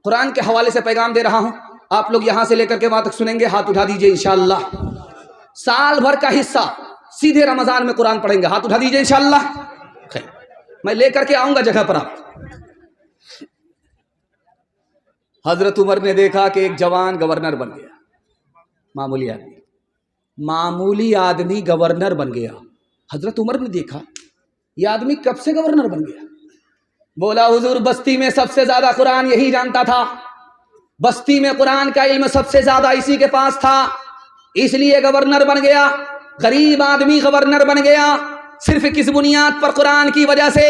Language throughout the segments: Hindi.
कुरान के हवाले से पैगाम दे रहा हूँ। आप लोग यहाँ से लेकर के वहाँ तक सुनेंगे, हाथ उठा दीजिए इंशाअल्लाह। साल भर का हिस्सा सीधे रमज़ान में कुरान पढ़ेंगे, हाथ उठा दीजिए इंशाअल्लाह। मैं लेकर के आऊँगा जगह पर आप। हजरत उमर ने देखा कि एक जवान गवर्नर बन गया, मामूली आदमी गवर्नर बन गया। हजरत उमर ने देखा ये आदमी कब से गवर्नर बन गया। बोला हुजूर, बस्ती में सबसे ज्यादा कुरान यही जानता था, बस्ती में कुरान का इल्म सबसे ज्यादा इसी के पास था, इसलिए गवर्नर बन गया। गरीब आदमी गवर्नर बन गया सिर्फ किस बुनियाद पर? कुरान की वजह से।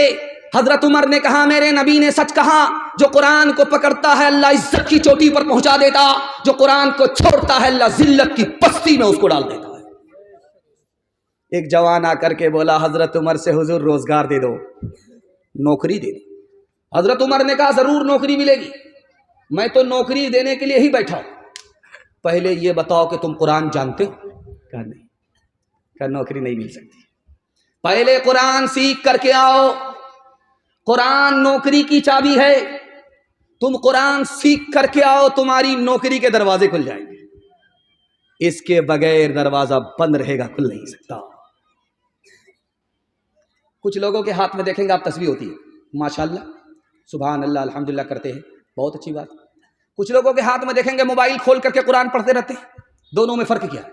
हजरत उमर ने कहा मेरे नबी ने सच कहा, जो कुरान को पकड़ता है अल्लाह इज्जत की चोटी पर पहुंचा देता, जो कुरान को छोड़ता है अल्लाह जिल्लत की पस्ती में उसको डाल देता है। एक जवान आकर के बोला हजरत उमर से, हुजूर रोजगार दे दो, नौकरी दे दो। हजरत उमर ने कहा जरूर नौकरी मिलेगी, मैं तो नौकरी देने के लिए ही बैठा हूं, पहले ये बताओ कि तुम कुरान जानते हो? कहा नहीं। कहा नौकरी नहीं मिल सकती, पहले कुरान सीख करके आओ। कुरान नौकरी की चाबी है, तुम कुरान सीख करके आओ, तुम्हारी नौकरी के दरवाजे खुल जाएंगे, इसके बगैर दरवाजा बंद रहेगा, खुल नहीं सकता। कुछ लोगों के हाथ में देखेंगे आप तस्बीह होती है, माशाअल्लाह सुभान अल्लाह अल्हम्दुलिल्लाह करते हैं, बहुत अच्छी बात। कुछ लोगों के हाथ में देखेंगे मोबाइल खोल करके कुरान पढ़ते रहते हैं। दोनों में फर्क क्या है?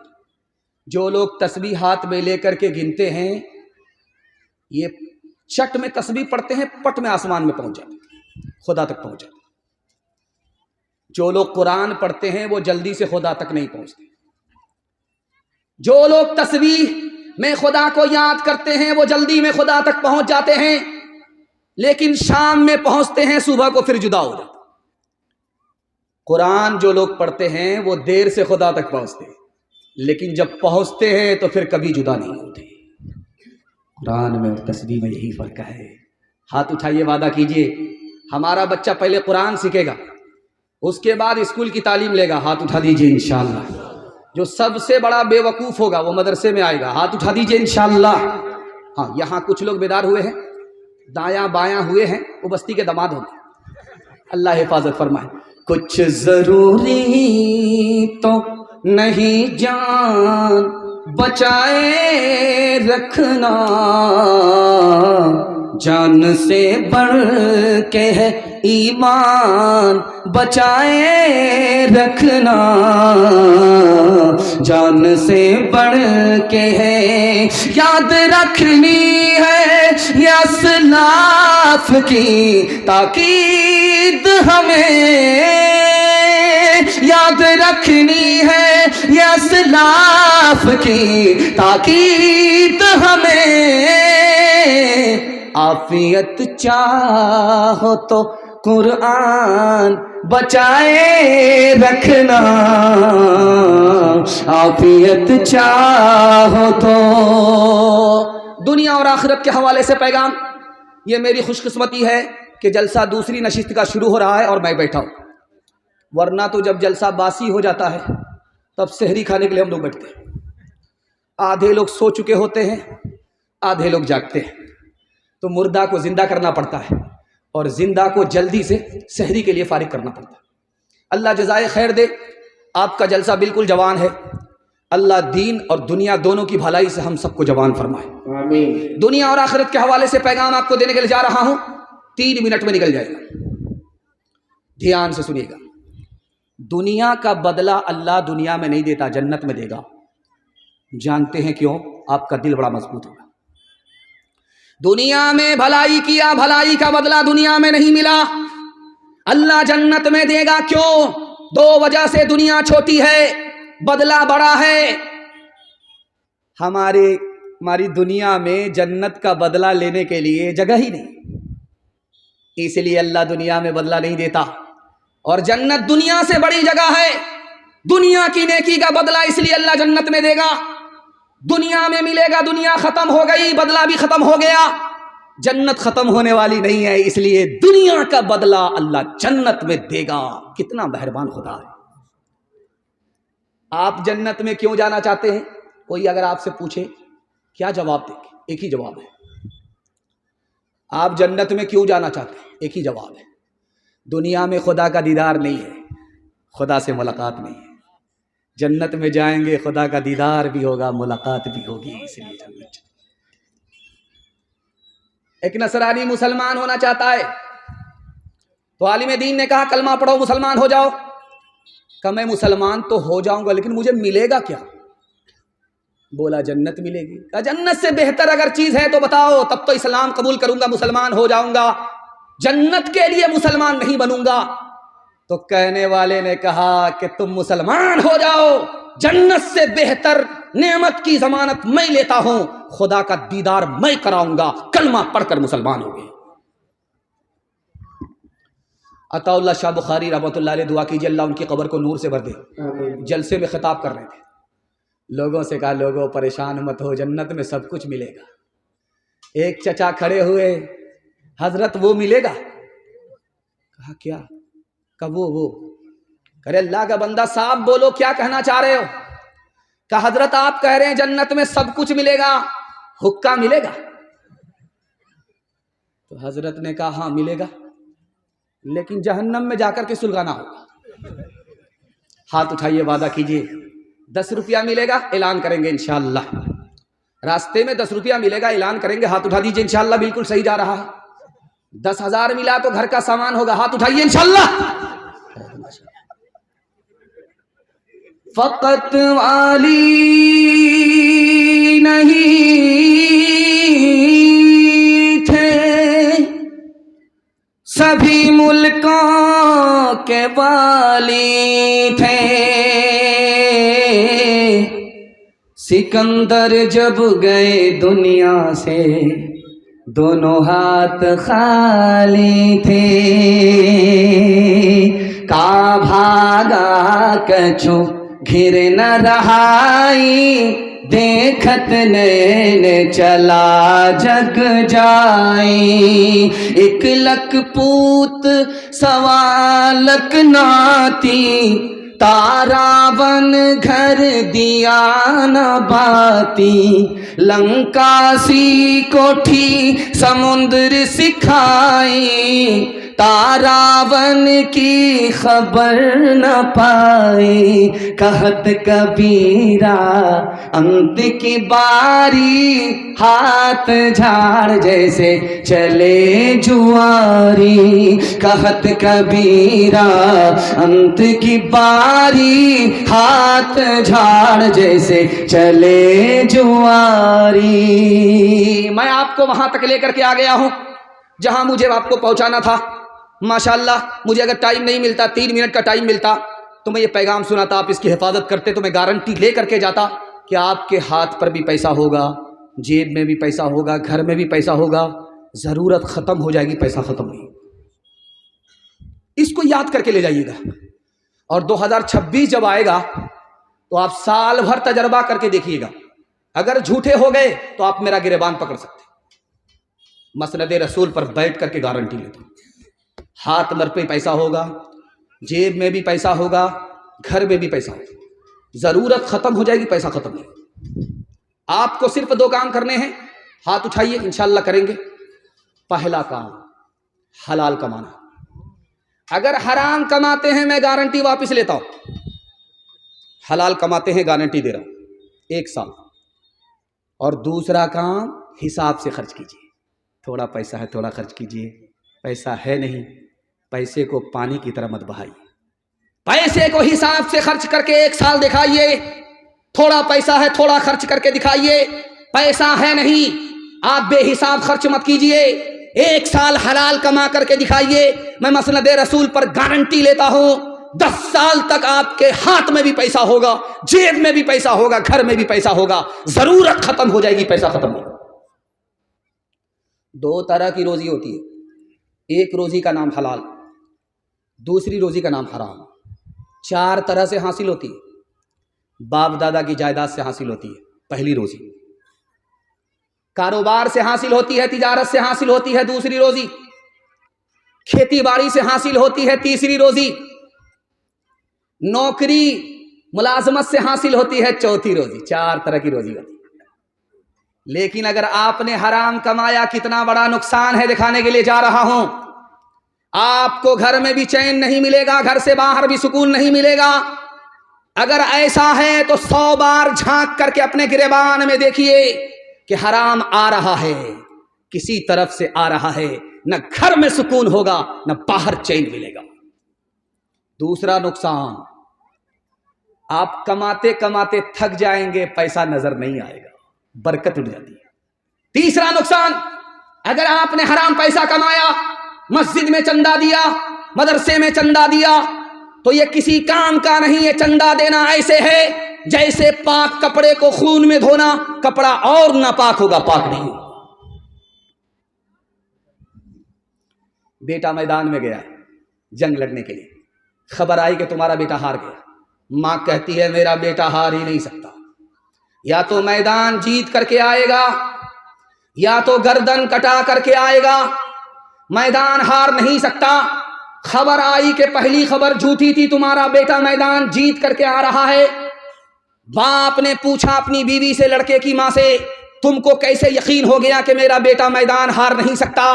जो लोग तस्बीह हाथ में लेकर के गिनते हैं, ये चट में तस्बीह पढ़ते हैं, पट में आसमान में पहुंच जाते, खुदा तक पहुंच जाते। जो लोग कुरान पढ़ते हैं वो जल्दी से खुदा तक नहीं पहुंचते। जो लोग तस्बीह में खुदा को याद करते हैं वो जल्दी में खुदा तक पहुंच जाते हैं, लेकिन शाम में पहुंचते हैं, सुबह को फिर जुदा हो जाते। कुरान जो लोग पढ़ते हैं वो देर से खुदा तक पहुंचते हैं, लेकिन जब पहुंचते हैं तो फिर कभी जुदा नहीं होते। कुरान में और तस्बीह में यही फर्क है। हाथ उठाइए, वादा कीजिए हमारा बच्चा पहले कुरान सीखेगा, उसके बाद स्कूल की तालीम लेगा, हाथ उठा दीजिए इंशाअल्लाह। जो सबसे बड़ा बेवकूफ़ होगा वो मदरसे में आएगा, हाथ उठा दीजिए इंशाअल्लाह। हाँ, यहाँ कुछ लोग बेदार हुए हैं, दायां बायां हुए हैं, वो बस्ती के दामाद होंगे, अल्लाह हिफाजत फरमाए। कुछ ज़रूरी तो नहीं जान बचाए रखना, जान से बढ़ के है ईमान बचाए रखना, जान से बढ़ के है याद रखनी है ये असलाफ की ताकीद, हमें याद रखनी है ये असलाफ की ताकीद, हमें आफियत चाहो तो कुरान बचाए रखना, आफियत चाहो तो। दुनिया और आखिरत के हवाले से पैगाम, ये मेरी खुशकिस्मती है कि जलसा दूसरी नशिस्त का शुरू हो रहा है और मैं बैठा हूँ, वरना तो जब जलसा बासी हो जाता है तब सहरी खाने के लिए हम लोग बैठते हैं। आधे लोग सो चुके होते हैं, आधे लोग जागते हैं, तो मुर्दा को जिंदा करना पड़ता है और जिंदा को जल्दी से सहरी के लिए फारिग करना पड़ता है। अल्लाह जज़ाए खैर दे, आपका जलसा बिल्कुल जवान है। अल्लाह दीन और दुनिया दोनों की भलाई से हम सबको जवान फरमाए, आमीन। दुनिया और आखिरत के हवाले से पैगाम आपको देने के लिए जा रहा हूं, 3 मिनट में निकल जाएगा, ध्यान से सुनिएगा। दुनिया का बदला अल्लाह दुनिया में नहीं देता, जन्नत में देगा। जानते हैं क्यों? आपका दिल बड़ा मजबूत होगा। दुनिया में भलाई किया, भलाई का बदला दुनिया में नहीं मिला, अल्लाह जन्नत में देगा। क्यों? 2 वजह से। दुनिया छोटी है, बदला बड़ा है। हमारी दुनिया में जन्नत का बदला लेने के लिए जगह ही नहीं, इसलिए अल्लाह दुनिया में बदला नहीं देता। और जन्नत दुनिया से बड़ी जगह है, दुनिया की नेकी का बदला इसलिए अल्लाह जन्नत में देगा। दुनिया में मिलेगा, दुनिया खत्म हो गई, बदला भी खत्म हो गया। जन्नत खत्म होने वाली नहीं है, इसलिए दुनिया का बदला अल्लाह जन्नत में देगा। कितना मेहरबान खुदा है। आप जन्नत में क्यों जाना चाहते हैं? कोई अगर आपसे पूछे क्या जवाब देंगे? एक ही जवाब है। आप जन्नत में क्यों जाना चाहते हैं? एक ही जवाब है, दुनिया में खुदा का दीदार नहीं है, खुदा से मुलाकात नहीं है। जन्नत में जाएंगे खुदा का दीदार भी होगा, मुलाकात भी होगी। इसलिए जन्नत। एक नसरानी मुसलमान होना चाहता है तो आलिम दीन ने कहा कलमा पढ़ो मुसलमान हो जाओ। कहा मैं मुसलमान तो हो जाऊंगा लेकिन मुझे मिलेगा क्या? बोला जन्नत मिलेगी। कहा जन्नत से बेहतर अगर चीज है तो बताओ, तब तो इस्लाम कबूल करूंगा, मुसलमान हो जाऊंगा, जन्नत के लिए मुसलमान नहीं बनूंगा। तो कहने वाले ने कहा कि तुम मुसलमान हो जाओ, जन्नत से बेहतर नेमत की जमानत मैं लेता हूं, खुदा का दीदार मैं कराऊंगा। कलमा पढ़कर मुसलमान हो गए। अताउल्लाह शाह बुखारी रहमतुल्लाह अलैह, दुआ कीजिए अल्लाह उनकी कब्र को नूर से भर दे। जलसे में खिताब कर रहे थे, लोगों से कहा लोगों परेशान मत हो, जन्नत में सब कुछ मिलेगा। एक चचा खड़े हुए, हजरत वो मिलेगा? कहा क्या? कहा वो। करे अल्लाह का बंदा साहब बोलो क्या कहना चाह रहे हो? कहा हजरत आप कह रहे हैं जन्नत में सब कुछ मिलेगा, हुक्का मिलेगा? तो हजरत ने कहा हाँ मिलेगा, लेकिन जहन्नम में जाकर के सुलगाना होगा। हाथ उठाइए, वादा कीजिए। 10 रुपया मिलेगा, ऐलान करेंगे इंशाअल्लाह। रास्ते में 10 रुपया मिलेगा, ऐलान करेंगे, हाथ उठा दीजिए इंशाअल्लाह बिल्कुल सही जा रहा है। 10,000 मिला तो घर का सामान होगा, हाथ उठाइए इंशाअल्लाह। फकत वाली नहीं थे, सभी मुल्कों के वाली थे। सिकंदर जब गए दुनिया से दोनों हाथ खाली थे। का भागा कछु घिर न रहाई, देखत नैन चला जग जाई। 1 लख पूत सवा लख नाती, तारा बन घर दिया न बाती। लंका सी कोठी समुद्र सिखाई, तारावन की खबर न पाई। कहत कबीरा अंत की बारी, हाथ झाड़ जैसे चले जुआरी। कहत कबीरा अंत की बारी, हाथ झाड़ जैसे चले जुआरी। मैं आपको वहां तक लेकर के आ गया हूं जहां मुझे आपको पहुंचाना था। माशाअल्लाह, मुझे अगर टाइम नहीं मिलता, 3 मिनट का टाइम मिलता, तो मैं ये पैगाम सुनाता, आप इसकी हिफाजत करते, तो मैं गारंटी ले करके जाता कि आपके हाथ पर भी पैसा होगा, जेब में भी पैसा होगा, घर में भी पैसा होगा। ज़रूरत ख़त्म हो जाएगी, पैसा ख़त्म नहीं। इसको याद करके ले जाइएगा। और 2026 जब आएगा तो आप साल भर तजर्बा करके देखिएगा। अगर झूठे हो गए तो आप मेरा गिरेबान पकड़ सकते। मसनद रसूल पर बैठ करके गारंटी लेता हूं, हाथ मर पे पैसा होगा, जेब में भी पैसा होगा, घर में भी पैसा होगा। ज़रूरत ख़त्म हो जाएगी, पैसा ख़त्म नहीं। आपको सिर्फ 2 काम करने हैं, हाथ उठाइए इंशाअल्लाह करेंगे। पहला काम हलाल कमाना। अगर हराम कमाते हैं मैं गारंटी वापस लेता हूं, हलाल कमाते हैं गारंटी दे रहा हूं 1 साल। और दूसरा काम हिसाब से खर्च कीजिए। थोड़ा पैसा है थोड़ा खर्च कीजिए, पैसा है नहीं, पैसे को पानी की तरह मत बहाइए। पैसे को हिसाब से खर्च करके 1 साल दिखाइए। थोड़ा पैसा है थोड़ा खर्च करके दिखाइए। पैसा है नहीं, आप बेहिसाब खर्च मत कीजिए। 1 साल हलाल कमा करके दिखाइए। मैं मसनद रसूल पर गारंटी लेता हूं 10 साल तक आपके हाथ में भी पैसा होगा, जेब में भी पैसा होगा, घर में भी पैसा होगा। जरूरत खत्म हो जाएगी, पैसा खत्म नहीं। 2 तरह की रोजी होती है। एक रोजी का नाम हलाल, दूसरी रोजी का नाम हराम। 4 तरह से हासिल होती है। बाप दादा की जायदाद से हासिल होती है पहली रोजी, कारोबार से हासिल होती है, तिजारत से हासिल होती है दूसरी रोजी, खेती बाड़ी से हासिल होती है तीसरी रोजी, नौकरी मुलाजमत से हासिल होती है चौथी रोजी। 4 तरह की रोजी होती है। लेकिन अगर आपने हराम कमाया, कितना बड़ा नुकसान है दिखाने के लिए जा रहा हूं। आपको घर में भी चैन नहीं मिलेगा, घर से बाहर भी सुकून नहीं मिलेगा। अगर ऐसा है तो 100 बार झांक करके अपने गिरेबान में देखिए कि हराम आ रहा है, किसी तरफ से आ रहा है, न घर में सुकून होगा न बाहर चैन मिलेगा। दूसरा नुकसान, आप कमाते कमाते थक जाएंगे, पैसा नजर नहीं आएगा, बरकत उड़ जाती है। तीसरा नुकसान, अगर आपने हराम पैसा कमाया, मस्जिद में चंदा दिया, मदरसे में चंदा दिया, तो ये किसी काम का नहीं। ये चंदा देना ऐसे है जैसे पाक कपड़े को खून में धोना, कपड़ा और नापाक होगा, पाक नहीं होगा। बेटा मैदान में गया जंग लड़ने के लिए, खबर आई कि तुम्हारा बेटा हार गया। मां कहती है मेरा बेटा हार ही नहीं सकता, या तो मैदान जीत करके आएगा या तो गर्दन कटा करके आएगा, मैदान हार नहीं सकता। खबर आई कि पहली खबर झूठी थी, तुम्हारा बेटा मैदान जीत करके आ रहा है। बाप ने पूछा अपनी बीवी से, लड़के की मां से, तुमको कैसे यकीन हो गया कि मेरा बेटा मैदान हार नहीं सकता?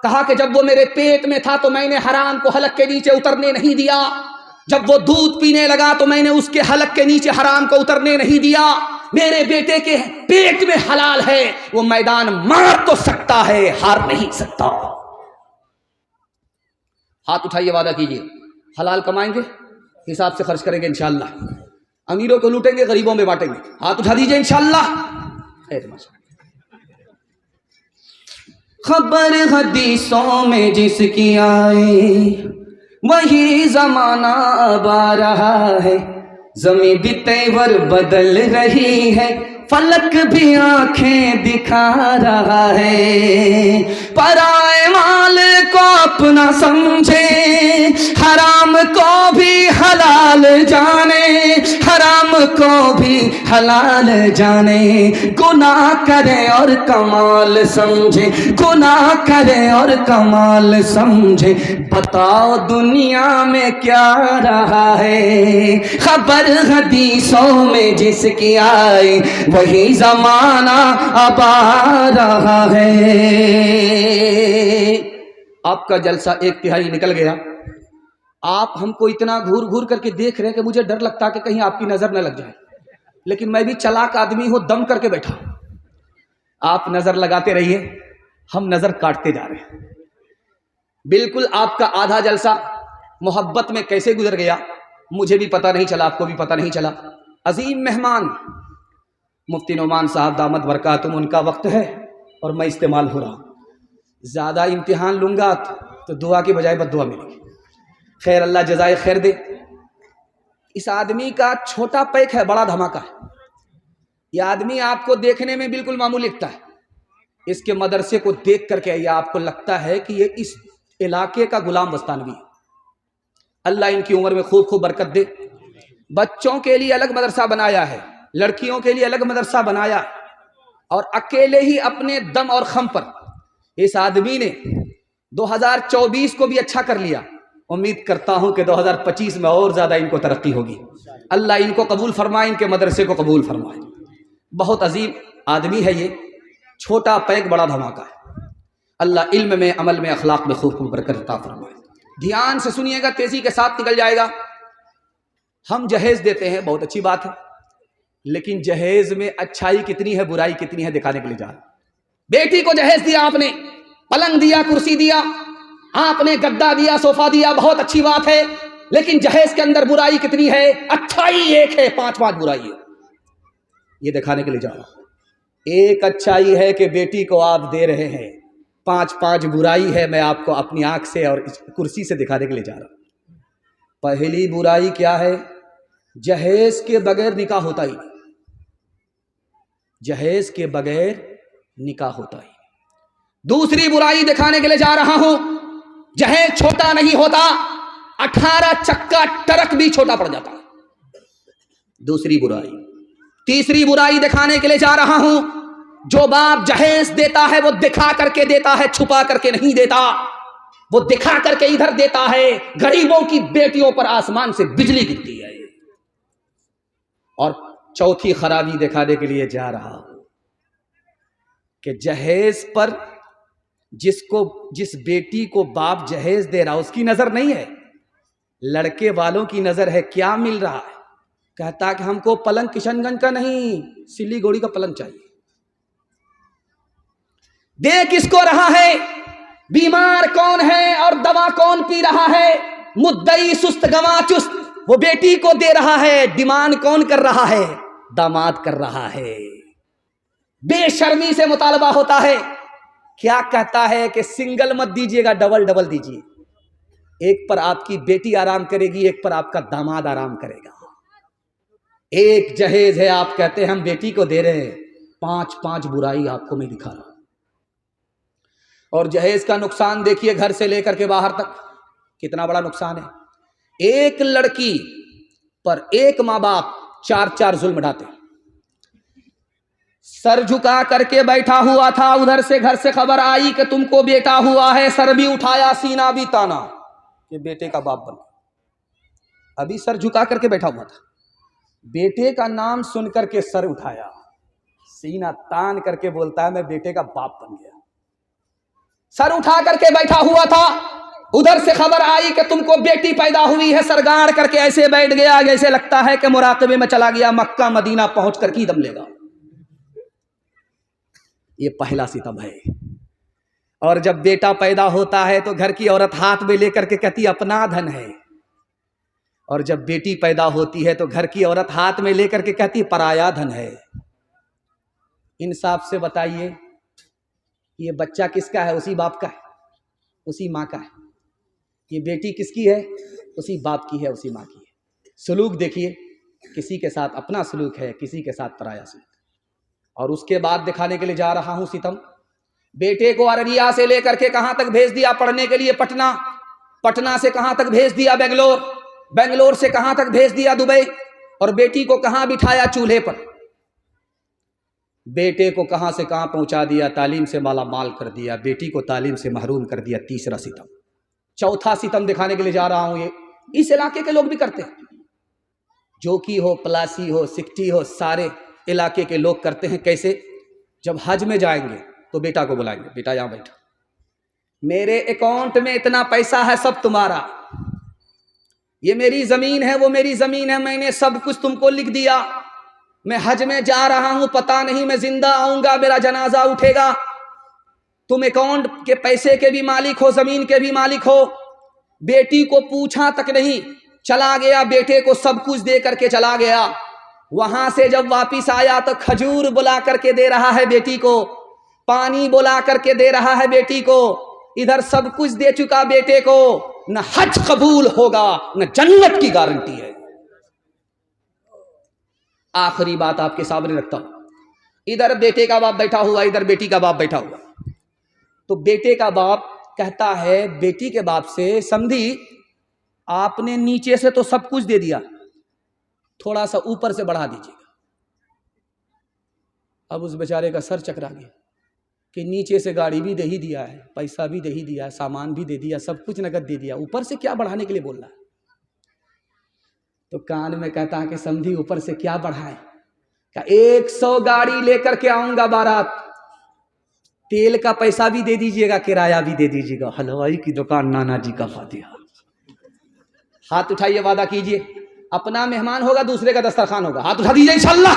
कहा कि जब वो मेरे पेट में था तो मैंने हराम को हलक के नीचे उतरने नहीं दिया, जब वो दूध पीने लगा तो मैंने उसके हलक के नीचे हराम को उतरने नहीं दिया। मेरे बेटे के पेट में हलाल है, वो मैदान मार तो सकता है, हार नहीं सकता। हाथ उठाइए, वादा कीजिए, हलाल कमाएंगे, हिसाब से खर्च करेंगे इंशाअल्लाह, अमीरों को लूटेंगे, गरीबों में बांटेंगे। हाथ उठा दीजिए इंशाअल्लाह। खबर हदीसों में जिसकी आए वही जमाना अब आ रहा है, ज़मीं भी तेवर बदल रही है, फलक भी आंखें दिखा रहा है। पराए माल को अपना समझे, हराम को भी हलाल जाने, हराम को भी हलाल जाने। गुनाह करे और कमाल समझे, गुनाह करे और कमाल समझे। बताओ दुनिया में क्या रहा है, खबर हदीसों में जिसकी आए वही जमाना अब आ रहा है। आपका जलसा 1/3 निकल गया, आप हमको इतना घूर घूर करके देख रहे हैं कि मुझे डर लगता है कि कहीं आपकी नजर न लग जाए, लेकिन मैं भी चालाक आदमी हूं, दम करके बैठा। आप नजर लगाते रहिए, हम नजर काटते जा रहे हैं। बिल्कुल आपका आधा जलसा मोहब्बत में कैसे गुजर गया मुझे भी पता नहीं चला, आपको भी पता नहीं चला। अजीम मेहमान मुफ्ती नोमान साहब दामद बरकातुम, उनका वक्त है और मैं इस्तेमाल हो रहा हूँ। ज़्यादा इम्तिहान लूँगा तो दुआ की बजाय बद्दुआ मिलेगी। खैर, अल्लाह जज़ाए खैर दे। इस आदमी का छोटा पैक है, बड़ा धमाका है। यह आदमी आपको देखने में बिल्कुल मामूली लगता है, इसके मदरसे को देख करके यह आपको लगता है कि ये इस इलाके का गुलाम बस्तानवी है। अल्लाह इनकी उम्र में खूब खूब बरकत दे। बच्चों के लिए अलग मदरसा बनाया है, लड़कियों के लिए अलग मदरसा बनाया, और अकेले ही अपने दम और खम पर इस आदमी ने 2024 को भी अच्छा कर लिया। उम्मीद करता हूं कि 2025 में और ज्यादा इनको तरक्की होगी। अल्लाह इनको कबूल फरमाए, इनके मदरसे को कबूल फरमाए। बहुत अजीम आदमी है ये, छोटा पैक बड़ा धमाका है। अल्लाह इल्म में, अमल में, अखलाक में खूब खूब बरकत अता फरमाए। ध्यान से सुनिएगा, तेजी के साथ निकल जाएगा। हम जहेज देते हैं, बहुत अच्छी बात है, लेकिन जहेज में अच्छाई कितनी है, बुराई कितनी है, दिखाने के लिए जा रहे। बेटी को जहेज दिया आपने, पलंग दिया, कुर्सी दिया, आपने गद्दा दिया, सोफा दिया, बहुत अच्छी बात है, लेकिन जहेज के अंदर बुराई कितनी है, अच्छाई एक है, 5 बुराई है। ये दिखाने के लिए जा रहा। एक अच्छाई है कि बेटी को आप दे रहे हैं, 5 बुराई है, मैं आपको अपनी आंख से और कुर्सी से दिखाने के लिए जा रहा। पहली बुराई क्या है, जहेज के बगैर निकाह होता ही नहीं, जहेज के बगैर निकाह होता ही। दूसरी बुराई दिखाने के लिए जा रहा हूं, जहेज छोटा नहीं होता, 18 चक्का ट्रक भी छोटा पड़ जाता। दूसरी बुराई। तीसरी बुराई दिखाने के लिए जा रहा हूं, जो बाप जहेज देता है वो दिखा करके देता है, छुपा करके नहीं देता, वो दिखा करके इधर देता है। गरीबों की बेटियों पर आसमान से बिजली गिरती है। और चौथी खराबी दिखाने के लिए जा रहा हूं कि जहेज पर जिस बेटी को बाप जहेज दे रहा उसकी नजर नहीं है, लड़के वालों की नजर है। क्या मिल रहा है? कहता कि हमको पलंग किशनगंज का नहीं, सिलीगुड़ी का पलंग चाहिए। दे किसको रहा है? बीमार कौन है और दवा कौन पी रहा है? मुद्दई सुस्त गवा चुस्त, वो बेटी को दे रहा है। डिमांड कौन कर रहा है? दामाद कर रहा है। बेशर्मी से मुतालबा होता है। क्या कहता है कि सिंगल मत दीजिएगा, डबल डबल दीजिए। एक पर आपकी बेटी आराम करेगी, एक पर आपका दामाद आराम करेगा। एक जहेज है, आप कहते हैं हम बेटी को दे रहे हैं, 5-5 बुराई आपको मैं दिखा रहा हूं। और जहेज का नुकसान देखिए, घर से लेकर के बाहर तक कितना बड़ा नुकसान है। एक लड़की पर एक माँ बाप 4-4 जुल्म ढाते। सर झुका करके बैठा हुआ था, उधर से घर से खबर आई कि तुमको बेटा हुआ है। सर भी उठाया, सीना भी ताना कि बेटे का बाप बन गया। अभी सर झुका करके बैठा हुआ था, बेटे का नाम सुन करके सर उठाया, सीना तान करके बोलता है मैं बेटे का बाप बन गया। सर उठा करके बैठा हुआ था, उधर से खबर आई कि तुमको बेटी पैदा हुई है। सर गाड़ करके ऐसे बैठ गया जैसे लगता है कि मुराकबे में चला गया, मक्का मदीना पहुंच कर की दम लेगा। ये पहला सितम है। और जब बेटा पैदा होता है तो घर की औरत हाथ में लेकर के कहती अपना धन है, और जब बेटी पैदा होती है तो घर की औरत हाथ में लेकर के कहती पराया धन है। इंसाफ से बताइए, ये बच्चा किसका है? उसी बाप का है, उसी माँ का है। ये बेटी किसकी है? उसी बाप की है, उसी माँ की है। सलूक देखिए, किसी के साथ अपना सलूक है, किसी के साथ पराया सलूक। और उसके बाद दिखाने के लिए जा रहा हूं सितम। बेटे को अररिया से लेकर के कहां तक भेज दिया पढ़ने के लिए? पटना। पटना से कहां तक भेज दिया? बेंगलोर। बेंगलोर से कहां तक भेज दिया? दुबई। और बेटी को कहां बिठाया? चूल्हे पर। बेटे को कहां से कहां पहुंचा दिया? तालीम से माला माल कर दिया, बेटी को तालीम से महरूम कर दिया। तीसरा सितम। चौथा सितम दिखाने के लिए जा रहा हूं, ये इस इलाके के लोग भी करते हैं। जोकी हो, पलासी हो, सिकटी हो, सारे इलाके के लोग करते हैं। कैसे? जब हज में जाएंगे तो बेटा को बुलाएंगे, बेटा यहां बैठो, मेरे अकाउंट में इतना पैसा है, सब तुम्हारा। ये मेरी जमीन है, वो मेरी जमीन है, मैंने सब कुछ तुमको लिख दिया। मैं हज में जा रहा हूं, पता नहीं मैं जिंदा आऊंगा, मेरा जनाजा उठेगा। तुम अकाउंट के पैसे के भी मालिक हो, जमीन के भी मालिक हो। बेटी को पूछा तक नहीं, चला गया, बेटे को सब कुछ दे करके चला गया। वहां से जब वापिस आया तो खजूर बुला करके दे रहा है बेटी को, पानी बुला करके दे रहा है बेटी को। इधर सब कुछ दे चुका बेटे को, न हज कबूल होगा न जन्नत की गारंटी है। आखिरी बात आपके सामने रखता हूं। इधर बेटे का बाप बैठा हुआ, इधर बेटी का बाप बैठा हुआ। तो बेटे का बाप कहता है बेटी के बाप से, समधी आपने नीचे से तो सब कुछ दे दिया, थोड़ा सा ऊपर से बढ़ा दीजिएगा। अब उस बेचारे का सर चकरा गया कि नीचे से गाड़ी भी दे ही दिया है, पैसा भी दे ही दिया है, सामान भी दे दिया, सब कुछ नगद दे दिया, ऊपर से क्या बढ़ाने के लिए बोल रहा है? तो कान में कहता है कि समझी ऊपर से क्या बढ़ाए? क्या 100 गाड़ी लेकर के आऊंगा बारात, तेल का पैसा भी दे दीजिएगा, किराया भी दे दीजिएगा, हलवाई की दुकान नाना जी का फातिहा। हाथ उठाइए, वादा कीजिए, अपना मेहमान होगा, दूसरे का दस्तरखान होगा। हाथ उठा दीजिए इंशाअल्लाह।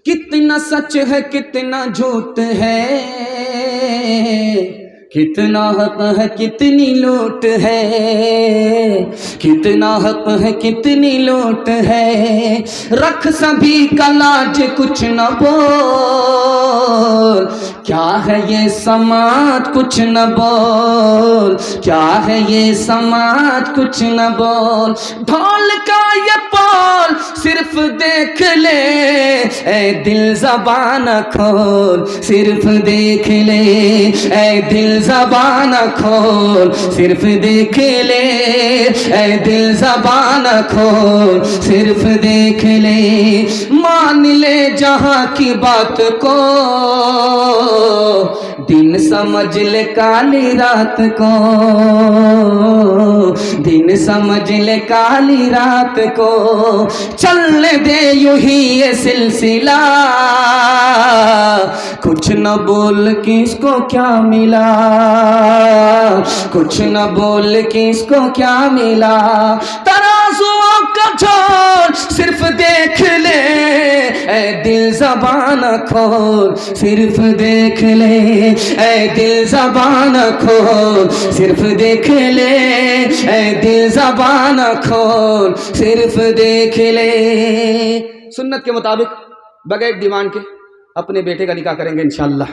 कितना सच है कितना झूठ है, कितना हक है कितनी लूट है, कितना हक है कितनी लूट है। रख सभी का लाज कुछ न बोल, क्या है ये समाज कुछ न बोल, क्या है ये समाज कुछ न बोल। ढोल का ये बोल सिर्फ देख ले, ऐ दिल ज़बान खोल, सिर्फ देख ले, ऐ दिल ज़बान खोल, सिर्फ देख ले, ऐ दिल ज़बान खोल, सिर्फ देख ले। मान ले जहाँ की बात को, दिन समझ ले काली रात को, दिन समझ ले काली रात को, चलने दे यूं ही ये सिलसिला, कुछ न बोल किसको क्या मिला, कुछ न बोल किसको क्या मिला। तराजुओं का छोर सिर्फ देख ले ऐ दिल ज़बान खोल, सिर्फ देख ले ऐ दिल ज़बान खोल, सिर्फ देख ले ऐ दिल ज़बान खोल, सिर्फ देख ले। सुन्नत के मुताबिक बगैर डिमांड के अपने बेटे का निकाह करेंगे इंशाअल्लाह।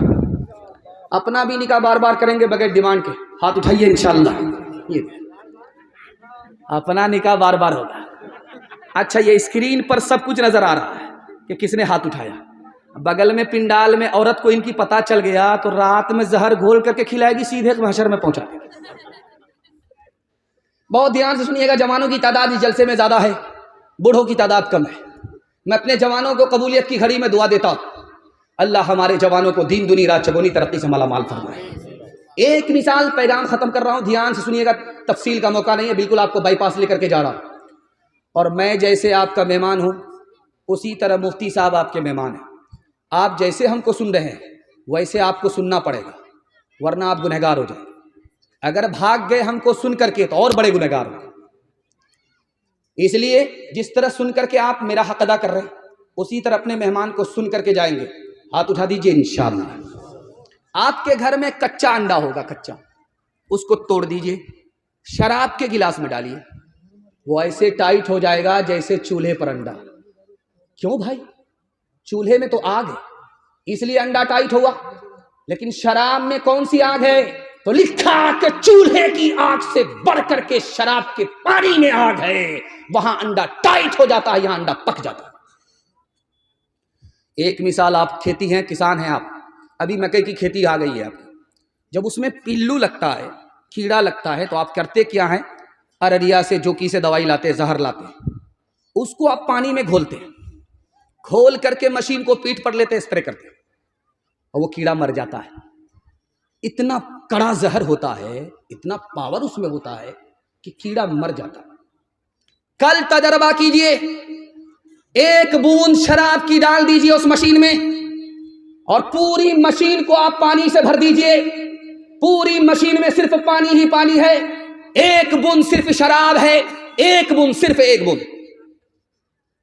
अपना भी निकाह बार बार करेंगे बगैर डिमांड के, हाथ उठाइए इंशाअल्लाह। ये अपना निकाह बार बार होगा। अच्छा, ये स्क्रीन पर सब कुछ नजर आ रहा है कि किसने हाथ उठाया। बगल में पिंडाल में औरत को इनकी पता चल गया तो रात में जहर घोल करके खिलाएगी, सीधे महशर में पहुंचा देगी। बहुत ध्यान से सुनिएगा, जवानों की तादाद इस जलसे में ज्यादा है, बूढ़ों की तादाद कम है। मैं अपने जवानों को कबूलियत की घड़ी में दुआ देता हूं, अल्लाह हमारे जवानों को दीन दुनी रात चगोनी तरक्की से माला माल फरमाए। एक मिसाल, पैगाम खत्म कर रहा हूं, ध्यान से सुनिएगा, तफसील का मौका नहीं है, बिल्कुल आपको बाईपास लेकर के जा रहा हूं। और मैं जैसे आपका मेहमान हूं उसी तरह मुफ्ती साहब आपके मेहमान हैं। आप जैसे हमको सुन रहे हैं वैसे आपको सुनना पड़ेगा, वरना आप गुनहगार हो जाए। अगर भाग गए हमको सुन करके तो और बड़े गुनहगार हो। इसलिए जिस तरह सुन करके आप मेरा हक अदा कर रहे हैं उसी तरह अपने मेहमान को सुन करके जाएंगे। हाथ उठा दीजिए इंशाअल्लाह। आपके घर में कच्चा अंडा होगा, कच्चा, उसको तोड़ दीजिए, शराब के गिलास में डालिए, वो ऐसे टाइट हो जाएगा जैसे चूल्हे पर अंडा। क्यों भाई? चूल्हे में तो आग है इसलिए अंडा टाइट हुआ, लेकिन शराब में कौन सी आग है? तो लिखा कि चूल्हे की आग से बढ़ करके शराब के पानी में आग है। वहां अंडा टाइट हो जाता है, यहां अंडा पक जाता है। एक मिसाल, आप खेती हैं, किसान हैं आप, अभी मकई की खेती आ गई है आपकी। जब उसमें पिल्लू लगता है, कीड़ा लगता है, तो आप करते क्या हैं? अररिया से जोकी से दवाई लाते, जहर लाते, उसको आप पानी में घोलते हैं, घोल करके मशीन को पीठ पर लेते, स्प्रे करते और वो कीड़ा मर जाता है। इतना कड़ा जहर होता है, इतना पावर उसमें होता है कि कीड़ा मर जाता है। कल तजर्बा कीजिए, एक बूंद शराब की डाल दीजिए उस मशीन में और पूरी मशीन को आप पानी से भर दीजिए। पूरी मशीन में सिर्फ पानी ही पानी है, एक बूंद सिर्फ शराब है, एक बूंद, सिर्फ एक बूंद।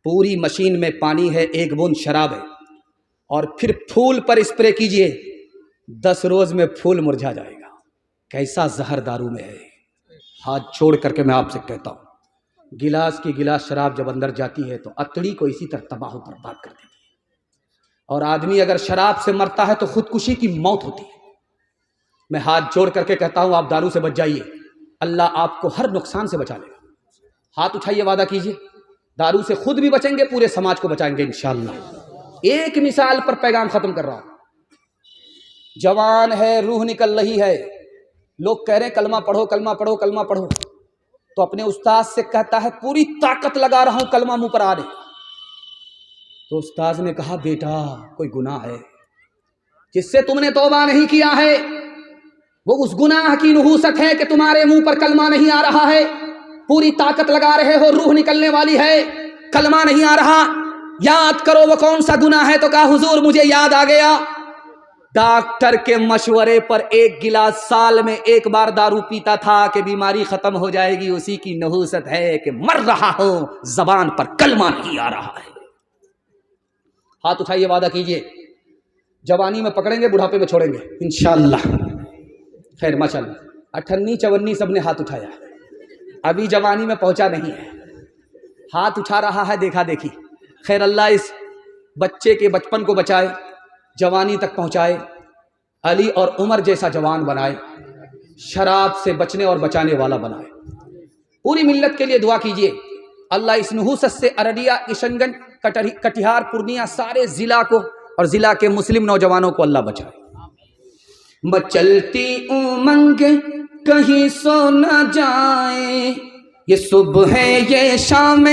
पूरी मशीन में पानी है, एक बूंद शराब है। और फिर फूल पर स्प्रे कीजिए, 10 रोज में फूल मुरझा जाएगा। कैसा जहर दारू में है। हाथ छोड़ करके मैं आपसे कहता हूं, गिलास की गिलास शराब जब अंदर जाती है तो अतड़ी को इसी तरह तबाह बर्बाद कर देती है। और आदमी अगर शराब से मरता है तो खुदकुशी की मौत होती है। मैं हाथ जोड़ करके कहता हूं, आप दारू से बच जाइए, अल्लाह आपको हर नुकसान से बचा लेगा। हाथ उठाइए, वादा कीजिए, दारू से खुद भी बचेंगे, पूरे समाज को बचाएंगे इंशाअल्लाह। एक मिसाल पर पैगाम खत्म कर रहा हूं। जवान है, रूह निकल रही है, लोग कह रहे हैं कलमा पढ़ो, कलमा पढ़ो, कलमा पढ़ो, तो अपने उस्ताद से कहता है पूरी ताकत लगा रहा हूं कलमा मुंह पर आ रहे। तो उस्ताद ने कहा, बेटा कोई गुनाह है जिससे तुमने तौबा नहीं किया है, वो उस गुनाह की नहूसत है कि तुम्हारे मुंह पर कलमा नहीं आ रहा है। पूरी ताकत लगा रहे हो, रूह निकलने वाली है, कलमा नहीं आ रहा। याद करो वो कौन सा गुनाह है। तो कहा, हुजूर मुझे याद आ गया, डॉक्टर के मशवरे पर 1 गिलास साल में 1 बार दारू पीता था कि बीमारी खत्म हो जाएगी, उसी की नहूसत है कि मर रहा हो, जबान पर कलमा नहीं आ रहा है। हाथ उठाइए, वादा कीजिए, जवानी में पकड़ेंगे, बुढ़ापे में छोड़ेंगे इंशाअल्लाह। खैर माशाअल्लाह, 58 54 सबने हाथ उठाया, अभी जवानी में पहुंचा नहीं है, हाथ उठा रहा है देखा देखी। खैर अल्लाह इस बच्चे के बचपन को बचाए, जवानी तक पहुंचाए, अली और उमर जैसा जवान बनाए, शराब से बचने और बचाने वाला बनाए। पूरी मिल्लत के लिए दुआ कीजिए, अल्लाह इस नहूसत से अररिया, किशनगंज, कटिहार, पूर्णिया, सारे जिला को और जिला के मुस्लिम नौजवानों को अल्लाह बचाए। मचलती उमंग कहीं सो न जाए, ये सुबह है ये शाम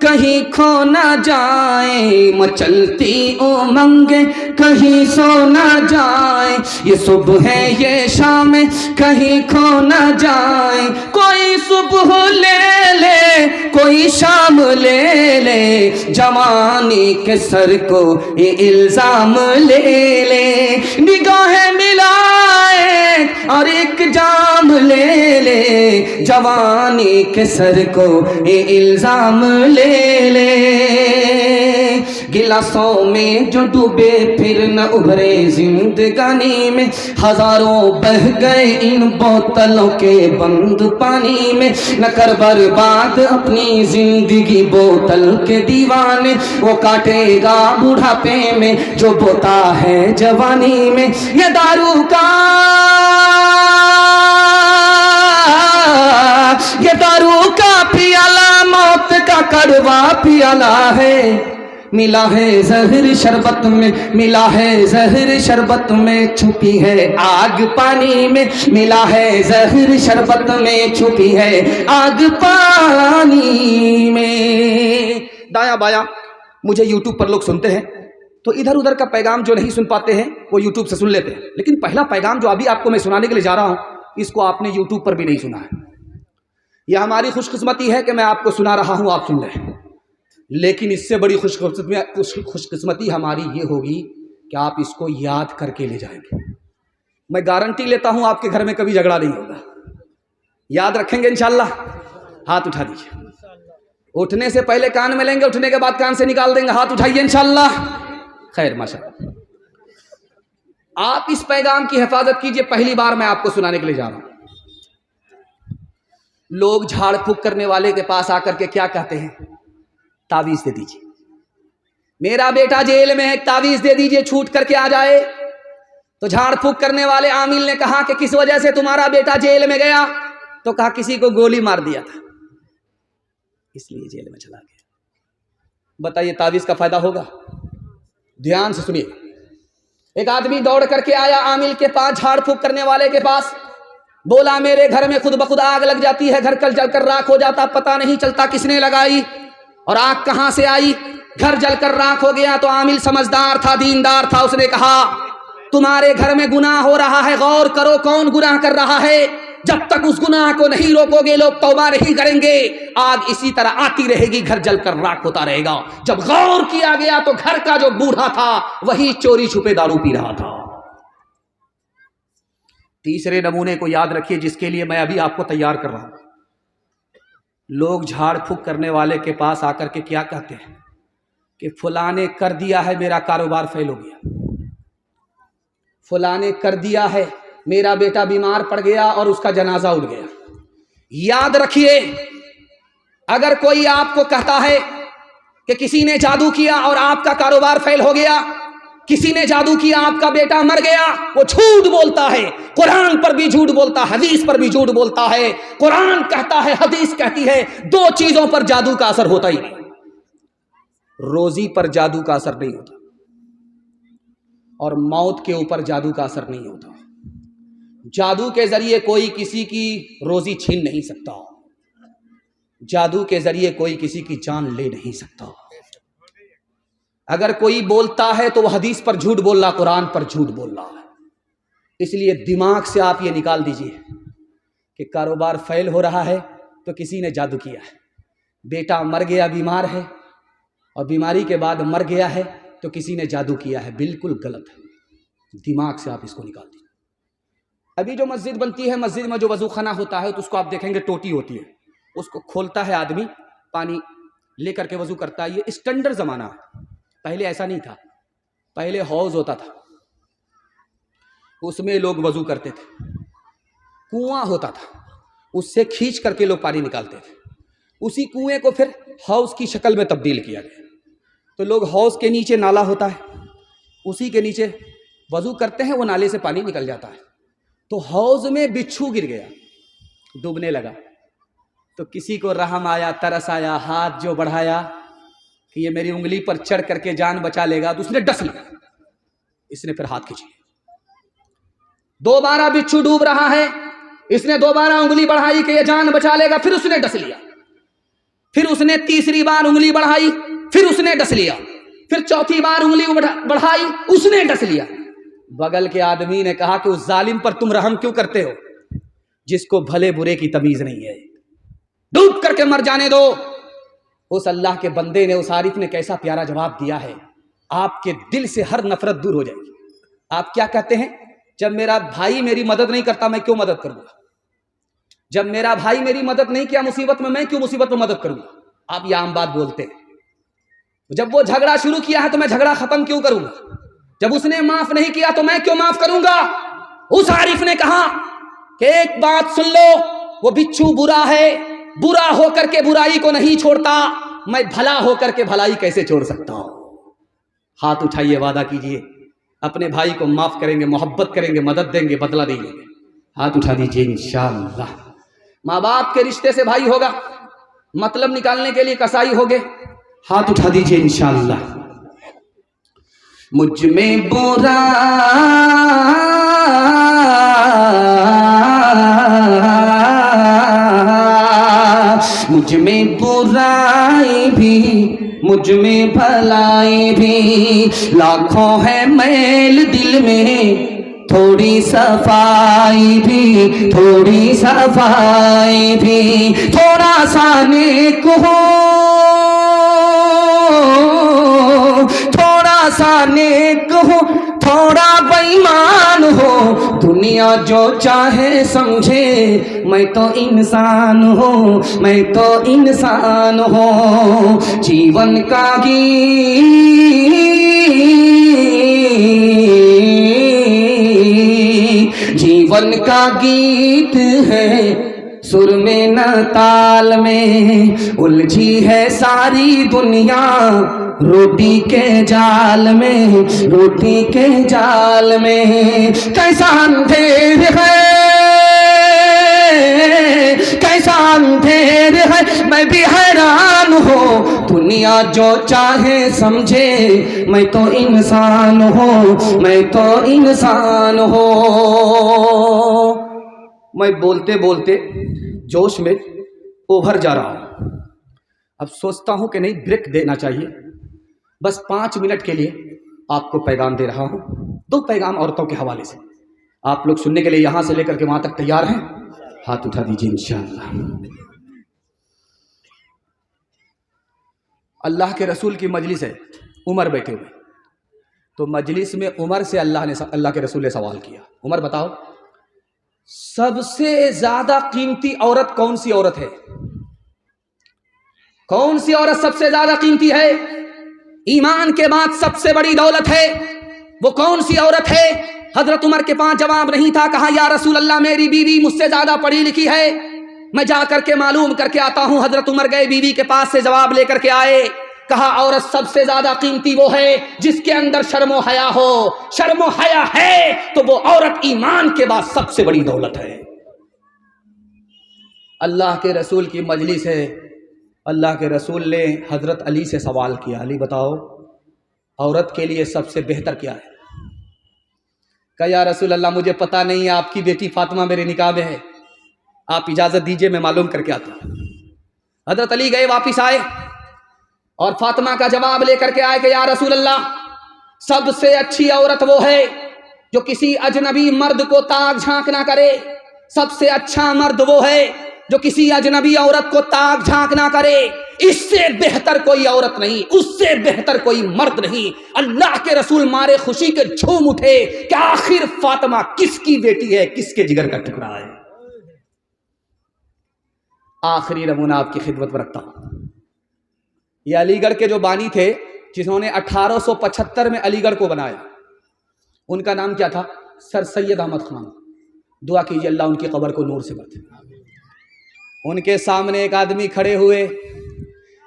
कहीं खो ना जाए, मचलती उमंगे कहीं सो ना जाए, ये सुबह है ये शाम कहीं खो ना जाए, कोई सुबह ले ले कोई शाम ले ले, जवानी के सर को ये इल्जाम ले ले, निगाहें मिलाए और एक जाम ले ले, जवानी के सर को ये इल्जाम ले ले, गिलासों में जो डूबे फिर न उभरे जिंदगानी में, हजारों बह गए इन बोतलों के बंद पानी में, न कर बर्बाद अपनी जिंदगी बोतल के दीवाने, वो काटेगा बुढ़ापे में जो बोता है जवानी में, ये दारू का पियाला मौत का कड़वा पियाला है, मिला है जहर शरबत में, मिला है जहर शरबत में, छुपी है आग पानी में, मिला है जहर शरबत में, छुपी है आग पानी में। दाया बाया मुझे यूट्यूब पर लोग सुनते हैं तो इधर उधर का पैगाम जो नहीं सुन पाते हैं वो यूट्यूब से सुन लेते हैं, लेकिन पहला पैगाम जो अभी आपको मैं सुनाने के लिए जा रहा हूं, इसको आपने यूट्यूब पर भी नहीं सुना है। यह हमारी खुशकिस्मती है कि मैं आपको सुना रहा हूं, आप सुन रहे हैं, लेकिन इससे बड़ी खुशकिस्मती हमारी ये होगी कि आप इसको याद करके ले जाएंगे। मैं गारंटी लेता हूं आपके घर में कभी झगड़ा नहीं होगा। याद रखेंगे इंशाल्लाह? हाथ उठा दीजिए। उठने से पहले कान में लेंगे, उठने के बाद कान से निकाल देंगे। हाथ उठाइए इंशाल्लाह। खैर माशाअल्लाह। आप इस पैगाम की हिफाजत कीजिए। पहली बार मैं आपको सुनाने के लिए जा रहा हूं। लोग झाड़ फूक करने वाले के पास आकर के क्या कहते हैं? तावीज दे दीजिए, मेरा बेटा जेल में है, तावीज दे दीजिए, छूट करके आ जाए। तो झाड़ फूक करने वाले आमिल ने कहा कि किस वजह से तुम्हारा बेटा जेल में गया? तो कहा किसी को गोली मार दिया था इसलिए जेल में चला गया। बताइए तावीज का फायदा होगा? ध्यान से सुनिए। एक आदमी दौड़ करके आया आमिल के पास, झाड़ फूक करने वाले के पास, बोला मेरे घर में खुद ब खुद आग लग जाती है, घर कल जलकर राख हो जाता, पता नहीं चलता किसने लगाई और आग कहां से आई, घर जलकर राख हो गया। तो आमिल समझदार था, दीनदार था, उसने कहा तुम्हारे घर में गुनाह हो रहा है, गौर करो कौन गुनाह कर रहा है। जब तक उस गुनाह को नहीं रोकोगे, लोग तौबा नहीं करेंगे, आग इसी तरह आती रहेगी, घर जलकर राख होता रहेगा। जब गौर किया गया तो घर का जो बूढ़ा था वही चोरी छुपे दारू पी रहा था। तीसरे नमूने को याद रखिए जिसके लिए मैं अभी आपको तैयार कर रहा हूं। लोग झाड़ फूक करने वाले के पास आकर के क्या कहते हैं कि फुला ने कर दिया है, मेरा कारोबार फेल हो गया, फुला ने कर दिया है, मेरा बेटा बीमार पड़ गया और उसका जनाजा उठ गया। याद रखिए, अगर कोई आपको कहता है कि किसी ने जादू किया और आपका कारोबार फेल हो गया, किसी ने जादू किया आपका बेटा मर गया, वो झूठ बोलता है। कुरान पर भी झूठ बोलता है, हदीस पर भी झूठ बोलता है। कुरान कहता है, हदीस कहती है, दो चीजों पर जादू का असर होता ही नहीं। रोजी पर जादू का असर नहीं होता और मौत के ऊपर जादू का असर नहीं होता। जादू के जरिए कोई किसी की रोजी छीन नहीं सकता, जादू के जरिए कोई किसी की जान ले नहीं सकता। अगर कोई बोलता है तो वह हदीस पर झूठ बोल रहा, कुरान पर झूठ बोल रहा है। इसलिए दिमाग से आप ये निकाल दीजिए कि कारोबार फेल हो रहा है तो किसी ने जादू किया है, बेटा मर गया बीमार है और बीमारी के बाद मर गया है तो किसी ने जादू किया है। बिल्कुल गलत है। दिमाग से आप इसको निकाल दीजिए। अभी जो मस्जिद बनती है, मस्जिद में जो वजू खाना होता है तो उसको आप देखेंगे टोटी होती है, उसको खोलता है आदमी, पानी लेकर के वजू करता है। ये स्टैंडर्ड जमाना है, पहले ऐसा नहीं था। पहले हौज होता था, उसमें लोग वजू करते थे। कुआं होता था, उससे खींच करके लोग पानी निकालते थे। उसी कुएं को फिर हौज की शक्ल में तब्दील किया गया। तो लोग हौज के नीचे नाला होता है, उसी के नीचे वजू करते हैं, वो नाले से पानी निकल जाता है। तो हौज में बिच्छू गिर गया, डूबने लगा। तो किसी को रहम आया, तरस आया, हाथ जो बढ़ाया कि ये मेरी उंगली पर चढ़ करके जान बचा लेगा, तो उसने डस लिया। इसने फिर हाथ खींची, दोबारा बिच्छू डूब रहा है, इसने दोबारा उंगली बढ़ाई कि ये जान बचा लेगा, फिर उसने डस लिया। फिर उसने तीसरी बार उंगली बढ़ाई, फिर उसने डस लिया, फिर चौथी बार उंगली बढ़ाई, उसने डस लिया। बगल के आदमी ने कहा कि उस जालिम पर तुम रहम क्यों करते हो, जिसको भले बुरे की तमीज नहीं है, डूब करके मर जाने दो। उस अल्लाह के बंदे ने, उस आरिफ ने कैसा प्यारा जवाब दिया है, आपके दिल से हर नफरत दूर हो जाएगी। आप क्या कहते हैं, जब मेरा भाई मेरी मदद नहीं करता मैं क्यों मदद करूंगा, जब मेरा भाई मेरी मदद नहीं किया मुसीबत में, मैं क्यों मुसीबत में मदद करूंगा। आप यह आम बात बोलते हैं। जब वो झगड़ा शुरू किया है तो मैं झगड़ा खत्म क्यों करूंगा, जब उसने माफ नहीं किया तो मैं क्यों माफ करूंगा। उस आरिफ ने कहा कि एक बात सुन लो, वो बिच्छू बुरा है, बुरा होकर के बुराई को नहीं छोड़ता, मैं भला होकर के भलाई कैसे छोड़ सकता हूं। हाथ उठाइए, वादा कीजिए अपने भाई को माफ करेंगे, मोहब्बत करेंगे, मदद देंगे, बदला नहीं लेंगे। हाथ उठा दीजिए इंशाअल्लाह। माँ बाप के रिश्ते से भाई होगा, मतलब निकालने के लिए कसाई होगे। हाथ उठा दीजिए इंशाअल्लाह। मुझ में बुरा मुझ में बुराई भी, मुझ में भलाई भी, लाखों है मैल दिल में, थोड़ी सफाई भी, थोड़ी सफाई भी, थोड़ा सा नेक हो, थोड़ा सा नेक हो, थोड़ा बेईमान हो, दुनिया जो चाहे समझे, मैं तो इंसान हूँ, मैं तो इंसान हूँ। जीवन का जीवन का गीत है, सुर में न ताल में, उलझी है सारी दुनिया रोटी के जाल में, रोटी के जाल में। कैसा अंधेर है, कैसा अंधेर है, मैं भी हैरान हूँ। दुनिया जो चाहे समझे, मैं तो इंसान हूँ, मैं तो इंसान हूँ। मैं बोलते बोलते जोश में ओवर जा रहा हूँ। अब सोचता हूँ कि नहीं, ब्रेक देना चाहिए। बस 5 मिनट के लिए आपको पैगाम दे रहा हूँ, 2 पैगाम औरतों के हवाले से। आप लोग सुनने के लिए यहाँ से लेकर के वहाँ तक तैयार हैं? हाथ उठा दीजिए इंशाअल्लाह। अल्लाह के रसूल की मजलिस है, उमर बैठे हुए, तो मजलिस में उमर से अल्लाह के रसूल ने सवाल किया, उमर बताओ सबसे ज्यादा कीमती औरत कौन सी औरत है? कौन सी औरत सबसे ज्यादा कीमती है? ईमान के बाद सबसे बड़ी दौलत है, वो कौन सी औरत है? हजरत उमर के पास जवाब नहीं था। कहा या रसूल अल्लाह, मेरी बीवी मुझसे ज्यादा पढ़ी लिखी है, मैं जा करके मालूम करके आता हूं। हजरत उमर गए, बीवी के पास से जवाब लेकर के आए। कहा औरत सबसे ज्यादा कीमती वो है जिसके अंदर शर्मो हया हो। शर्मो हया है तो वो औरत ईमान के बाद सबसे बड़ी दौलत है। अल्लाह के रसूल की मजलिस है, अल्लाह के रसूल ने हजरत अली से सवाल किया, अली बताओ औरत के लिए सबसे बेहतर क्या है? कहा या रसूल अल्लाह, मुझे पता नहीं है, आपकी बेटी फातिमा मेरे निकाह में है, आप इजाजत दीजिए मैं मालूम करके आता हूं। हजरत अली गए, वापिस आए और फातिमा का जवाब लेकर के आए कि या रसूल अल्लाह, सबसे अच्छी औरत वो है जो किसी अजनबी मर्द को ताक झांक ना करे। सबसे अच्छा मर्द वो है जो किसी अजनबी औरत को ताक झांक ना करे। इससे बेहतर कोई औरत नहीं, उससे बेहतर कोई मर्द नहीं। अल्लाह के रसूल मारे खुशी के झूम उठे कि आखिर फातिमा किसकी बेटी है, किसके जिगर का टुकड़ा है। आखिरी नमूना आपकी खिदमत में रखता हूं। ये अलीगढ़ के जो बानी थे जिन्होंने 1875 में अलीगढ़ को बनाया, उनका नाम क्या था? सर सैयद अहमद खान। दुआ कीजिए अल्लाह उनकी कब्र को नूर से भर दे। उनके सामने एक आदमी खड़े हुए,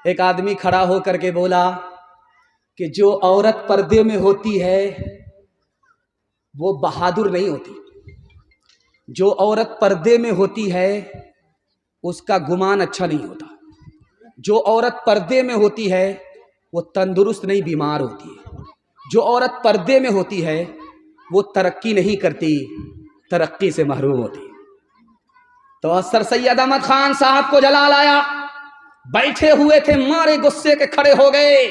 एक आदमी खड़ा होकर के बोला कि जो औरत पर्दे में होती है वो बहादुर नहीं होती, जो औरत पर्दे में होती है उसका गुमान अच्छा नहीं होता, जो औरत पर्दे में होती है वो तंदुरुस्त नहीं बीमार होती है, जो औरत पर्दे में होती है वो तरक्की नहीं करती, तरक्की से महरूम होती। तो सर सैयद अहमद खान साहब को जलाल आया, बैठे हुए थे, मारे गुस्से के खड़े हो गए।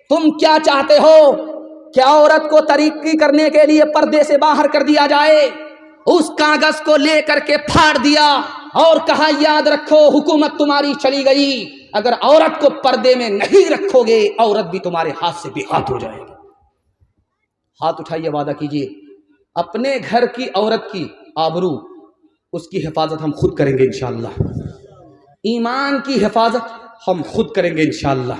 तुम क्या चाहते हो? क्या औरत को तरीकी करने के लिए पर्दे से बाहर कर दिया जाए? उस कागज को लेकर के फाड़ दिया और कहा, याद रखो हुकूमत तुम्हारी चली गई, अगर औरत को पर्दे में नहीं रखोगे औरत भी तुम्हारे हाथ से बेहाथ हो जाएगी। हाथ उठाइए, वादा कीजिए, अपने घर की औरत की आबरू, उसकी हिफाजत हम खुद करेंगे इंशाअल्लाह। ईमान की हिफाजत हम खुद करेंगे इंशाअल्लाह।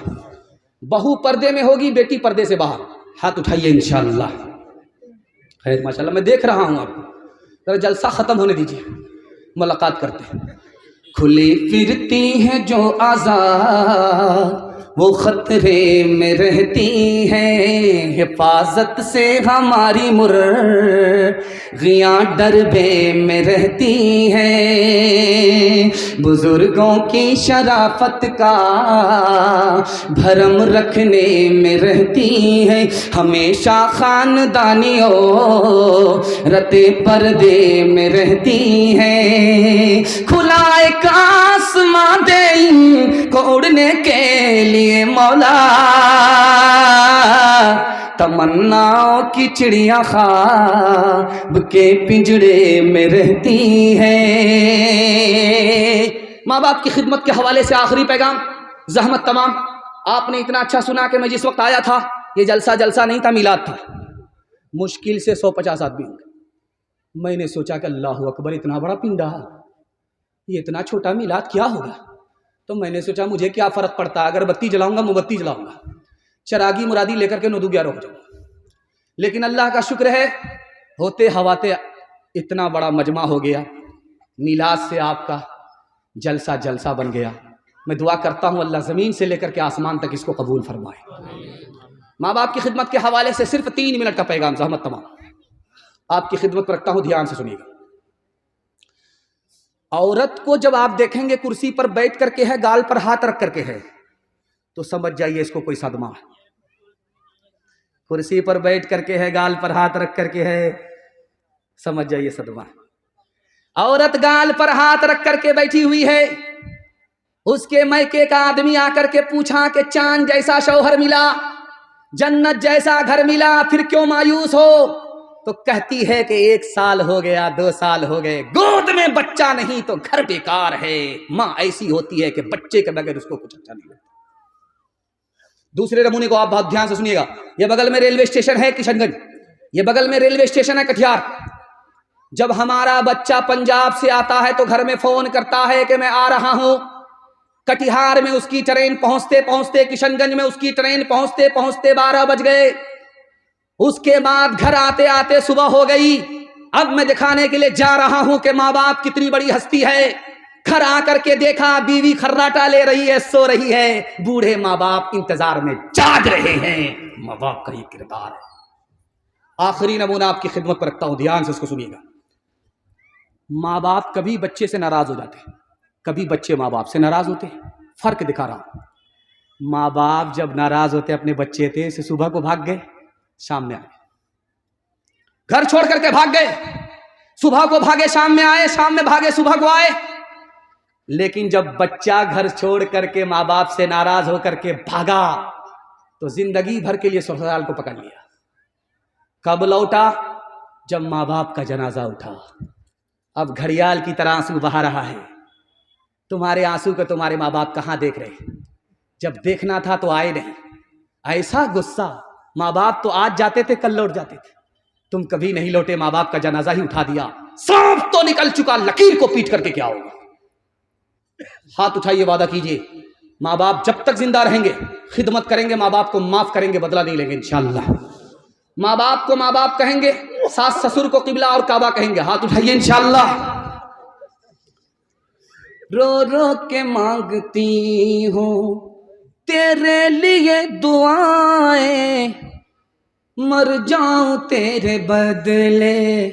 बहू पर्दे में होगी, बेटी पर्दे से बाहर। हाथ उठाइए इंशाअल्लाह। खैर माशाअल्लाह, मैं देख रहा हूँ आपको, जरा जलसा ख़त्म होने दीजिए, मुलाकात करते हैं। खुली फिरती हैं जो आज़ाद वो खतरे में रहती हैं, हिफाजत से हमारी मुर्गियाँ डरबे में रहती हैं। बुजुर्गों की शराफत का भरम रखने में रहती हैं, हमेशा खानदानियों रते पर्दे में रहती हैं। खुला एक आसमां दे इनको उड़ने के लिए मौला, तमन्नाओं की चिड़िया ख्वाब के पिंजड़े में रहती हैं। माँ बाप की खिदमत के हवाले से आखिरी पैगाम, ज़हमत तमाम। आपने इतना अच्छा सुना कि मैं जिस वक्त आया था ये जलसा नहीं था, मिलाद था। मुश्किल से 150 आदमी होंगे। मैंने सोचा कि अल्लाह अकबर, इतना बड़ा पिंडा, ये इतना छोटा मिलाद क्या होगा? तो मैंने सोचा मुझे क्या फ़र्क पड़ता, अगरबत्ती जलाऊंगा, मोमबत्ती जलाऊंगा, चरागी मुरादी लेकर के 9-11 हो जाऊंगा। लेकिन अल्लाह का शुक्र है, होते हवाते इतना बड़ा मजमा हो गया, मिलाद से आपका जलसा बन गया। मैं दुआ करता हूँ अल्लाह ज़मीन से लेकर के आसमान तक इसको कबूल फरमाए। माँ बाप की खिदमत के हवाले से सिर्फ 3 मिनट का पैगाम, ज़हमत तमाम, आपकी खिदमत पर रखता हूँ, ध्यान से सुनिएगा। औरत को जब आप देखेंगे कुर्सी पर बैठ करके है, गाल पर हाथ रख करके है, तो समझ जाइए इसको कोई सदमा है। कुर्सी पर बैठ करके है, गाल पर हाथ रख करके है, समझ जाइए सदमा। औरत गाल पर हाथ रख करके बैठी हुई है, उसके मैके का आदमी आकर के पूछा कि चांद जैसा शौहर मिला, जन्नत जैसा घर मिला, फिर क्यों मायूस हो? तो कहती है कि 1 साल हो गया, 2 साल हो गए, गोद में बच्चा नहीं तो घर बेकार है। माँ ऐसी होती है कि बच्चे के बगैर उसको कुछ अच्छा नहीं लगता। दूसरे नमूने को आप बहुत ध्यान से सुनिएगा। ये बगल में रेलवे स्टेशन है किशनगंज, ये बगल में रेलवे स्टेशन है कटिहार। जब हमारा बच्चा पंजाब से आता है तो घर में फोन करता है कि मैं आ रहा हूं। कटिहार में उसकी ट्रेन पहुंचते पहुंचते, किशनगंज में उसकी ट्रेन पहुंचते पहुंचते 12 बज गए। उसके बाद घर आते आते सुबह हो गई। अब मैं दिखाने के लिए जा रहा हूं कि माँ बाप कितनी बड़ी हस्ती है। घर आकर के देखा बीवी खर्राटा ले रही है, सो रही है। बूढ़े माँ बाप इंतजार में जाग रहे हैं। माँ बाप का ये किरदार है। आखिरी नमूना आपकी खिदमत पर रखता हूं, ध्यान से उसको सुनिएगा। माँ बाप कभी बच्चे से नाराज हो जाते हैं, कभी बच्चे माँ बाप से नाराज होते हैं। फर्क दिखा रहा हूं। माँ बाप जब नाराज होते अपने बच्चे थे से सुबह को भाग गए, शाम में आए, घर छोड़ करके भाग गए। सुबह को भागे, शाम में आए, शाम में भागे, सुबह को आए। लेकिन जब बच्चा घर छोड़ करके माँ बाप से नाराज होकर के भागा तो जिंदगी भर के लिए ससुराल को पकड़ लिया। कब लौटा? जब माँ बाप का जनाजा उठा। अब घड़ियाल की तरह आंसू बहा रहा है। तुम्हारे आंसू को तुम्हारे माँ बाप कहाँ देख रहे? जब देखना था तो आए नहीं। ऐसा गुस्सा। माँ बाप तो आज जाते थे, कल लौट जाते थे, तुम कभी नहीं लौटे। माँ बाप का जनाजा ही उठा दिया। सांप तो निकल चुका, लकीर को पीट करके क्या होगा? हाथ उठाइए, वादा कीजिए, माँ बाप जब तक जिंदा रहेंगे खिदमत करेंगे, माँ बाप को माफ करेंगे, बदला नहीं लेंगे इंशाअल्लाह। माँ बाप को माँ बाप कहेंगे, सास ससुर को किबला और काबा कहेंगे। हाथ उठाइए इंशाअल्लाह। रो रो के मांगती हूँ तेरे लिए दुआएं, मर जाऊं तेरे बदले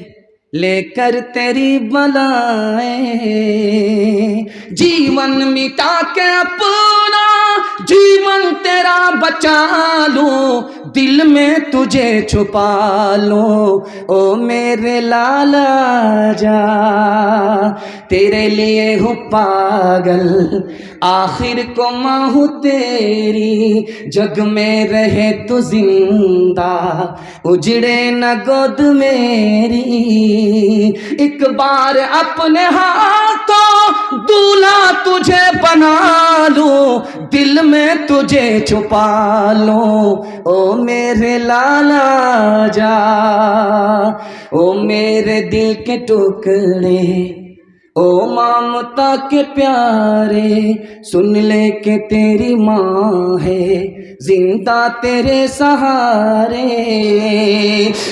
लेकर तेरी बलाएं। जीवन मिटा के अपना जीवन तेरा बचा लूं, दिल में तुझे छुपा लूं ओ मेरे लाला जा। तेरे लिए हूँ पागल आखिर को माँ हूँ तेरी, जग में रहे तो जिंदा उजड़े न गोद मेरी। एक बार अपने हाथों दूल्हा तुझे बना लूं, दिल में तुझे छुपा लूं ओ मेरे लाला जा। ओ मेरे दिल के टुकड़े ओ ममता के प्यारे, सुन ले के तेरी माँ है जिंदा तेरे सहारे।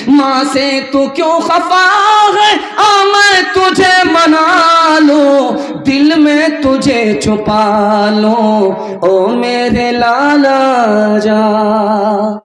माँ से तू क्यों खफा है, आ मैं तुझे मना लूं, दिल में तुझे छुपा लूं ओ मेरे लाला जा।